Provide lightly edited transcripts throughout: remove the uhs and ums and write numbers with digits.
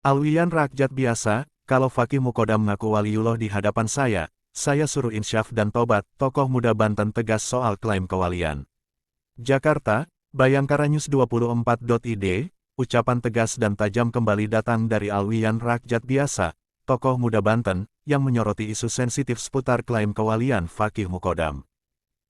Alwian rakyat biasa, kalau Fakih Mukodam mengaku waliullah di hadapan saya suruh insyaf dan tobat, tokoh muda Banten tegas soal klaim kewalian. Jakarta, Bayangkara News 24.id, ucapan tegas dan tajam kembali datang dari Alwian rakyat biasa, tokoh muda Banten, yang menyoroti isu sensitif seputar klaim kewalian Fakih Mukodam.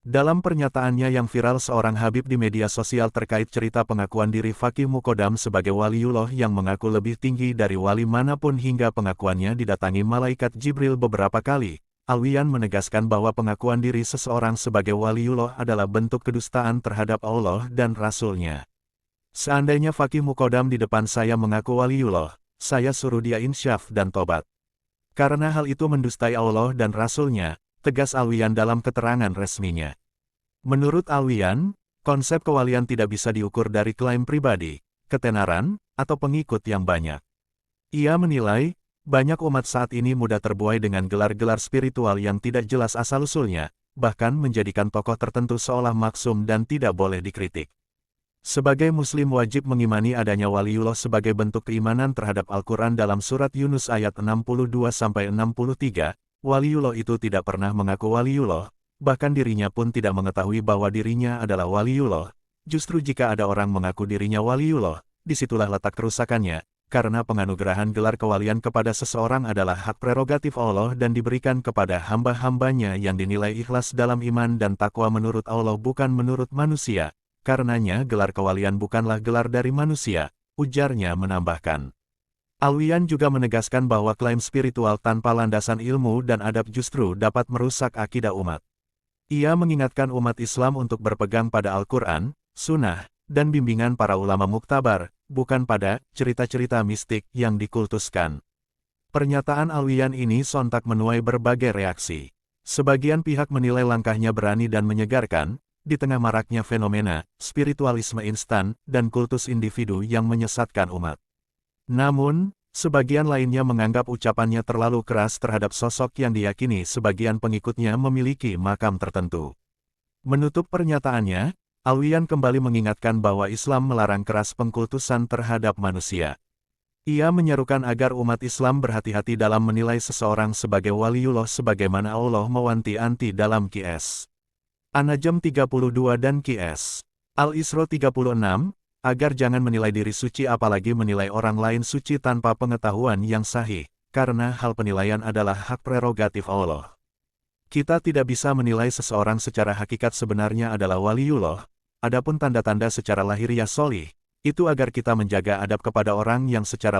Dalam pernyataannya yang viral seorang Habib di media sosial terkait cerita pengakuan diri Fakih Mukodam sebagai waliullah yang mengaku lebih tinggi dari wali manapun hingga pengakuannya didatangi malaikat Jibril beberapa kali, Alwian menegaskan bahwa pengakuan diri seseorang sebagai waliullah adalah bentuk kedustaan terhadap Allah dan Rasul-Nya. Seandainya Fakih Mukodam di depan saya mengaku waliullah, saya suruh dia insyaf dan tobat. Karena hal itu mendustai Allah dan Rasul-Nya, tegas Alwian dalam keterangan resminya. Menurut Alwian, konsep kewalian tidak bisa diukur dari klaim pribadi, ketenaran, atau pengikut yang banyak. Ia menilai, banyak umat saat ini mudah terbuai dengan gelar-gelar spiritual yang tidak jelas asal-usulnya, bahkan menjadikan tokoh tertentu seolah maksum dan tidak boleh dikritik. Sebagai Muslim wajib mengimani adanya waliullah sebagai bentuk keimanan terhadap Al-Quran dalam surat Yunus ayat 62-63, waliullah itu tidak pernah mengaku waliullah, bahkan dirinya pun tidak mengetahui bahwa dirinya adalah waliullah. Justru jika ada orang mengaku dirinya waliullah, disitulah letak kerusakannya, karena penganugerahan gelar kewalian kepada seseorang adalah hak prerogatif Allah dan diberikan kepada hamba-hambanya yang dinilai ikhlas dalam iman dan takwa menurut Allah bukan menurut manusia. Karenanya gelar kewalian bukanlah gelar dari manusia, ujarnya menambahkan. Alwian juga menegaskan bahwa klaim spiritual tanpa landasan ilmu dan adab justru dapat merusak akidah umat. Ia mengingatkan umat Islam untuk berpegang pada Al-Quran, Sunnah, dan bimbingan para ulama muktabar, bukan pada cerita-cerita mistik yang dikultuskan. Pernyataan Alwian ini sontak menuai berbagai reaksi. Sebagian pihak menilai langkahnya berani dan menyegarkan, di tengah maraknya fenomena spiritualisme instan dan kultus individu yang menyesatkan umat. Namun, sebagian lainnya menganggap ucapannya terlalu keras terhadap sosok yang diyakini sebagian pengikutnya memiliki makam tertentu. Menutup pernyataannya, Alwian kembali mengingatkan bahwa Islam melarang keras pengkultusan terhadap manusia. Ia menyerukan agar umat Islam berhati-hati dalam menilai seseorang sebagai waliullah sebagaimana Allah mewanti-wanti dalam Qs. An-Najm 32 dan Qs. Al-Isra 36, agar jangan menilai diri suci apalagi menilai orang lain suci tanpa pengetahuan yang sahih, karena hal penilaian adalah hak prerogatif Allah. Kita tidak bisa menilai seseorang secara hakikat sebenarnya adalah waliullah, adapun tanda-tanda secara lahiriah sholih, itu agar kita menjaga adab kepada orang yang secara